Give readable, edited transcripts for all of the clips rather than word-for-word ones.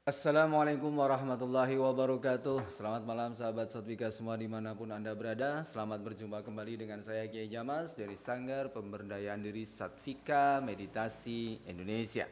Assalamualaikum warahmatullahi wabarakatuh. Selamat malam sahabat Satvika semua dimanapun Anda berada. Selamat berjumpa kembali dengan saya Kiai Jamas dari Sanggar Pemberdayaan Diri Satvika Meditasi Indonesia.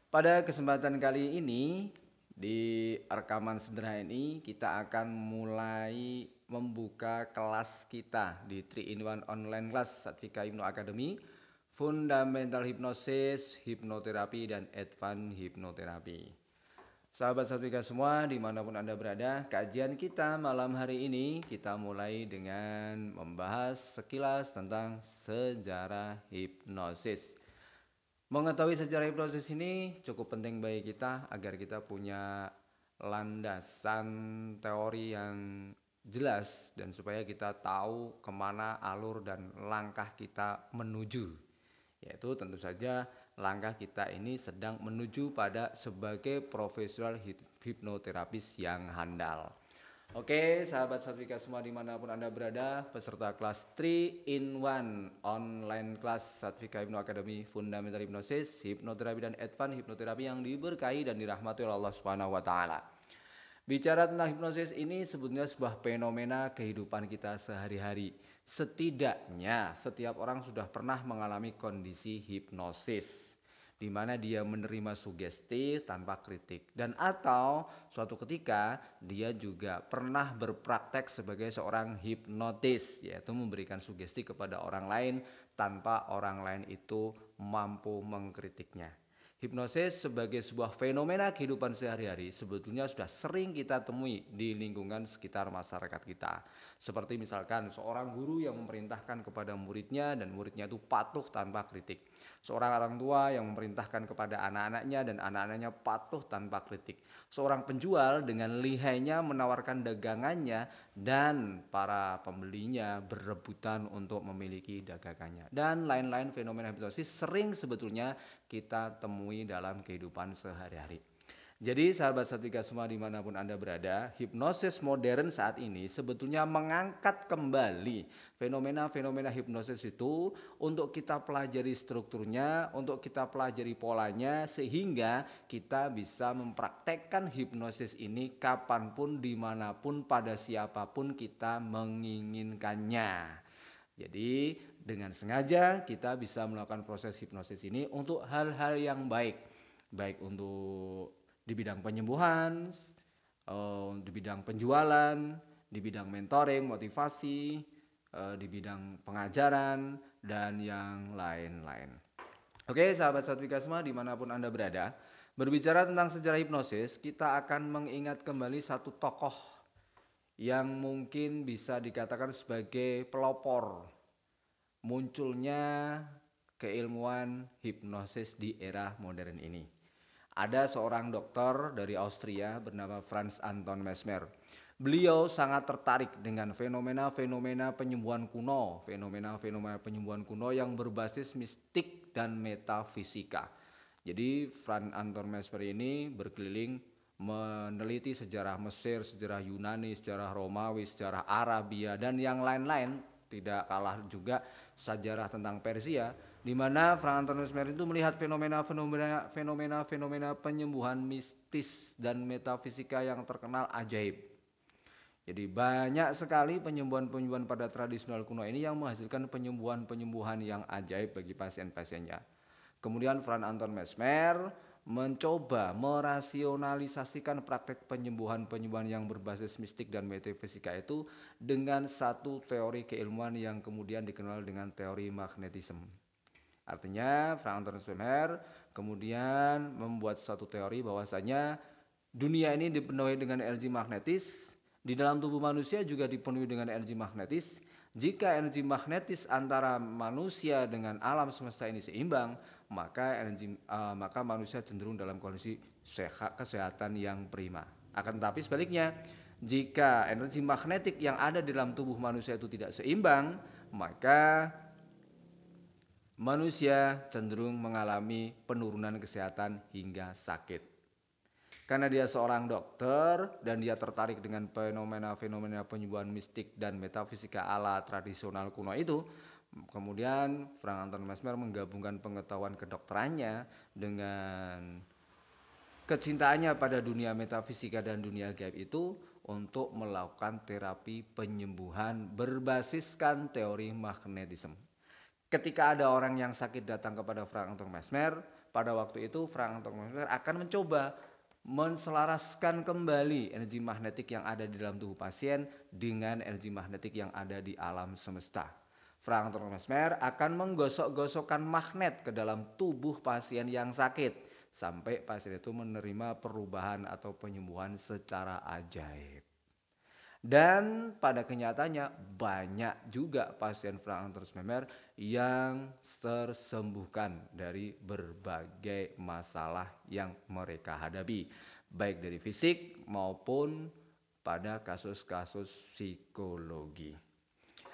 Pada kesempatan kali ini di rekaman sederhana ini kita akan mulai membuka kelas kita di 3-in-1 online class Satvika Hypno Academy, Fundamental Hypnosis, Hipnoterapi dan Advanced Hipnoterapi. Sahabat Satvika semua dimanapun Anda berada, kajian kita malam hari ini kita mulai dengan membahas sekilas tentang sejarah hipnosis. Mengetahui sejarah hipnosis ini cukup penting bagi kita agar kita punya landasan teori yang jelas dan supaya kita tahu kemana alur dan langkah kita menuju. Yaitu tentu saja langkah kita ini sedang menuju pada sebagai profesional hipnoterapis yang handal. Oke, sahabat Satvika semua dimanapun Anda berada, peserta kelas 3-in-1 online kelas Satvika Hypno Academy, Fundamental Hypnosis, Hipnoterapi dan Advanced Hipnoterapi yang diberkahi dan dirahmati oleh Allah Subhanahu wa taala. Bicara tentang hipnosis ini sebetulnya sebuah fenomena kehidupan kita sehari-hari. Setidaknya setiap orang sudah pernah mengalami kondisi hipnosis di mana dia menerima sugesti tanpa kritik, dan atau suatu ketika dia juga pernah berpraktek sebagai seorang hipnotis, yaitu memberikan sugesti kepada orang lain tanpa orang lain itu mampu mengkritiknya. Hipnosis sebagai sebuah fenomena kehidupan sehari-hari sebetulnya sudah sering kita temui di lingkungan sekitar masyarakat kita. Seperti misalkan seorang guru yang memerintahkan kepada muridnya dan muridnya itu patuh tanpa kritik. Seorang orang tua yang memerintahkan kepada anak-anaknya dan anak-anaknya patuh tanpa kritik. Seorang penjual dengan lihainya menawarkan dagangannya dan para pembelinya berebutan untuk memiliki dagangannya. Dan lain-lain fenomena hipnosis sering sebetulnya kita temui dalam kehidupan sehari-hari. Jadi sahabat Satvika semua dimanapun Anda berada, hipnosis modern saat ini sebetulnya mengangkat kembali fenomena-fenomena hipnosis itu untuk kita pelajari strukturnya, untuk kita pelajari polanya, sehingga kita bisa mempraktekkan hipnosis ini kapanpun, dimanapun, pada siapapun kita menginginkannya. Jadi dengan sengaja kita bisa melakukan proses hipnosis ini untuk hal-hal yang baik. Baik untuk di bidang penyembuhan, di bidang penjualan, di bidang mentoring, motivasi, di bidang pengajaran, dan yang lain-lain. Oke sahabat Satvika semua dimanapun Anda berada, berbicara tentang sejarah hipnosis, kita akan mengingat kembali satu tokoh yang mungkin bisa dikatakan sebagai pelopor munculnya keilmuan hipnosis di era modern ini. Ada seorang dokter dari Austria bernama Franz Anton Mesmer. Beliau sangat tertarik dengan fenomena-fenomena penyembuhan kuno, fenomena-fenomena penyembuhan kuno yang berbasis mistik dan metafisika. Jadi Franz Anton Mesmer ini berkeliling meneliti sejarah Mesir, sejarah Yunani, sejarah Romawi, sejarah Arabia, dan yang lain-lain. Tidak kalah juga sejarah tentang Persia, di mana Franz Anton Mesmer itu melihat fenomena-fenomena penyembuhan mistis dan metafisika yang terkenal ajaib. Jadi banyak sekali penyembuhan-penyembuhan pada tradisional kuno ini yang menghasilkan penyembuhan-penyembuhan yang ajaib bagi pasien-pasiennya. Kemudian Franz Anton Mesmer mencoba merasionalisasikan praktek penyembuhan-penyembuhan yang berbasis mistik dan metafisika itu dengan satu teori keilmuan yang kemudian dikenal dengan teori magnetisme. Artinya Franz Anton Mesmer kemudian membuat satu teori bahwasanya dunia ini dipenuhi dengan energi magnetis, di dalam tubuh manusia juga dipenuhi dengan energi magnetis. Jika energi magnetis antara manusia dengan alam semesta ini seimbang, maka manusia cenderung dalam kondisi kesehatan yang prima. Akan tetapi sebaliknya, jika energi magnetik yang ada di dalam tubuh manusia itu tidak seimbang, maka manusia cenderung mengalami penurunan kesehatan hingga sakit. Karena dia seorang dokter dan dia tertarik dengan fenomena-fenomena penyembuhan mistik dan metafisika ala tradisional kuno itu, kemudian Franz Anton Mesmer menggabungkan pengetahuan kedokterannya dengan kecintaannya pada dunia metafisika dan dunia gaib itu untuk melakukan terapi penyembuhan berbasiskan teori magnetisme. Ketika ada orang yang sakit datang kepada Frank Anton Mesmer, pada waktu itu Frank Anton Mesmer akan mencoba menselaraskan kembali energi magnetik yang ada di dalam tubuh pasien dengan energi magnetik yang ada di alam semesta. Frank Anton Mesmer akan menggosok-gosokkan magnet ke dalam tubuh pasien yang sakit sampai pasien itu menerima perubahan atau penyembuhan secara ajaib. Dan pada kenyataannya banyak juga pasien Frank Anton Mesmer yang tersembuhkan dari berbagai masalah yang mereka hadapi, baik dari fisik maupun pada kasus-kasus psikologi.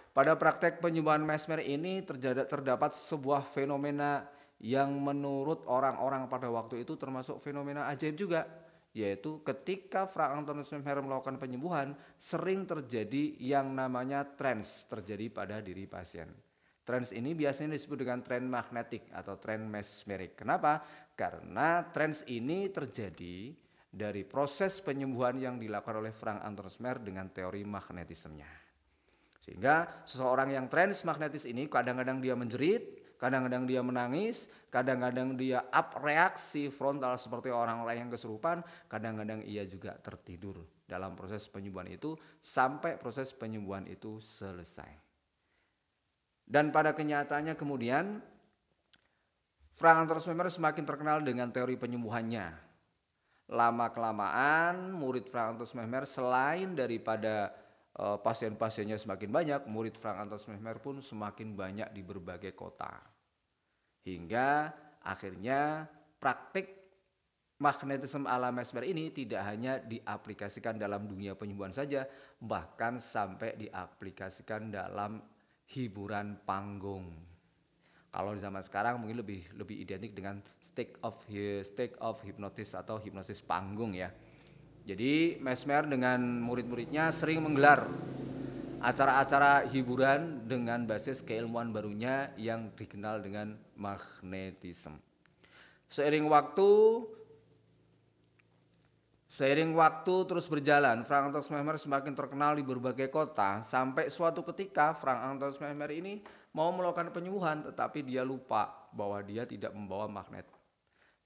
Pada praktek penyembuhan mesmer ini terdapat sebuah fenomena yang menurut orang-orang pada waktu itu termasuk fenomena ajaib juga, yaitu ketika Frank Anton Mesmer melakukan penyembuhan sering terjadi yang namanya trance terjadi pada diri pasien. Trance ini biasanya disebut dengan trance magnetik atau trance mesmerik. Kenapa? Karena trance ini terjadi dari proses penyembuhan yang dilakukan oleh Frank Anton Mesmer dengan teori magnetismenya. Sehingga seseorang yang trance magnetis ini kadang-kadang dia menjerit, kadang-kadang dia menangis, kadang-kadang dia up reaksi frontal seperti orang-orang yang kesurupan, kadang-kadang ia juga tertidur dalam proses penyembuhan itu sampai proses penyembuhan itu selesai. Dan pada kenyataannya kemudian Frank Anton Mesmer semakin terkenal dengan teori penyembuhannya. Lama-kelamaan murid Frank Anton Mesmer selain daripada pasien-pasiennya semakin banyak, murid Frank Anton Mesmer pun semakin banyak di berbagai kota. Hingga akhirnya praktik magnetisme ala Mesmer ini tidak hanya diaplikasikan dalam dunia penyembuhan saja, bahkan sampai diaplikasikan dalam hiburan panggung. Kalau di zaman sekarang mungkin lebih identik dengan state of hypnosis atau hipnosis panggung ya. Jadi Mesmer dengan murid-muridnya sering menggelar acara-acara hiburan dengan basis keilmuan barunya yang dikenal dengan magnetisme. Seiring waktu terus berjalan, Frank Anton Mesmer semakin terkenal di berbagai kota sampai suatu ketika Frank Anton Mesmer ini mau melakukan penyembuhan tetapi dia lupa bahwa dia tidak membawa magnet.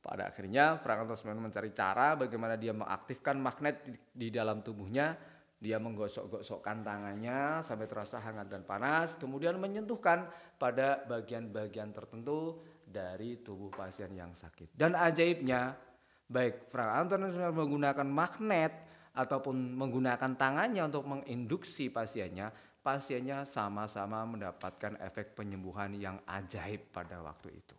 Pada akhirnya Frank Anton Mesmer mencari cara bagaimana dia mengaktifkan magnet di dalam tubuhnya. Dia menggosok-gosokkan tangannya sampai terasa hangat dan panas, kemudian menyentuhkan pada bagian-bagian tertentu dari tubuh pasien yang sakit. Dan ajaibnya, baik Frank Anton Mesmer menggunakan magnet ataupun menggunakan tangannya untuk menginduksi pasiennya sama-sama mendapatkan efek penyembuhan yang ajaib pada waktu itu.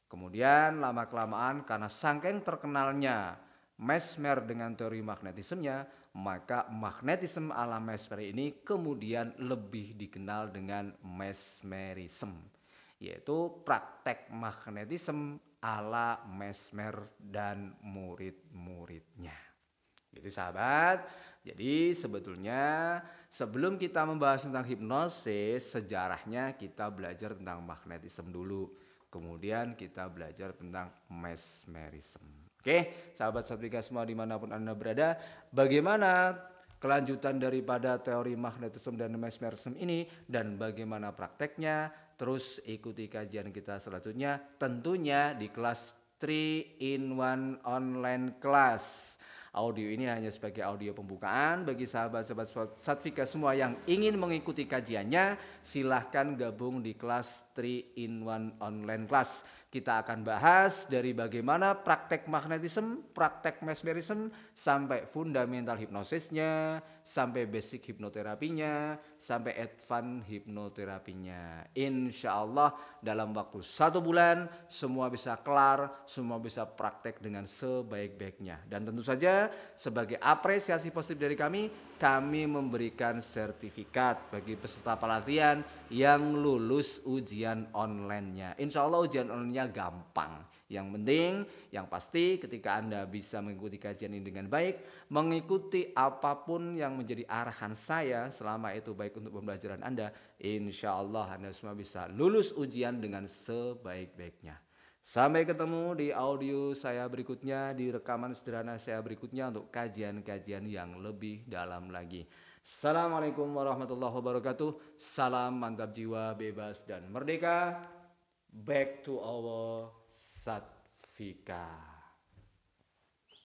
Kemudian lama-kelamaan karena saking terkenalnya Mesmer dengan teori magnetismenya, maka magnetisme ala Mesmer ini kemudian lebih dikenal dengan mesmerisme, yaitu praktek magnetisme ala Mesmer dan murid-muridnya. Gitu sahabat. Jadi sebetulnya sebelum kita membahas tentang hipnosis, sejarahnya kita belajar tentang magnetisme dulu. Kemudian kita belajar tentang mesmerisme. Oke, sahabat Satvika semua dimanapun Anda berada, bagaimana kelanjutan daripada teori magnetisme dan mesmerisme ini dan bagaimana prakteknya? Terus ikuti kajian kita selanjutnya tentunya di kelas 3 in 1 online class. Audio ini hanya sebagai audio pembukaan bagi sahabat-sahabat Satvika semua yang ingin mengikuti kajiannya, silahkan gabung di kelas 3 in 1 online class. Kita akan bahas dari bagaimana praktek magnetisme, praktek mesmerisme, sampai fundamental hipnosisnya, sampai basic hipnoterapinya, sampai advance hipnoterapinya. Insya Allah dalam waktu 1 bulan semua bisa kelar, semua bisa praktek dengan sebaik-baiknya. Dan tentu saja sebagai apresiasi positif dari kami memberikan sertifikat bagi peserta pelatihan yang lulus ujian online-nya. Insya Allah ujian online-nya gampang. Yang penting, yang pasti ketika Anda bisa mengikuti kajian ini dengan baik, mengikuti apapun yang menjadi arahan saya selama itu baik untuk pembelajaran Anda, insya Allah Anda semua bisa lulus ujian dengan sebaik-baiknya. Sampai ketemu di audio saya berikutnya, di rekaman sederhana saya berikutnya untuk kajian-kajian yang lebih dalam lagi. Assalamualaikum warahmatullahi wabarakatuh. Salam mantap jiwa, bebas dan merdeka. Back to our Satvika.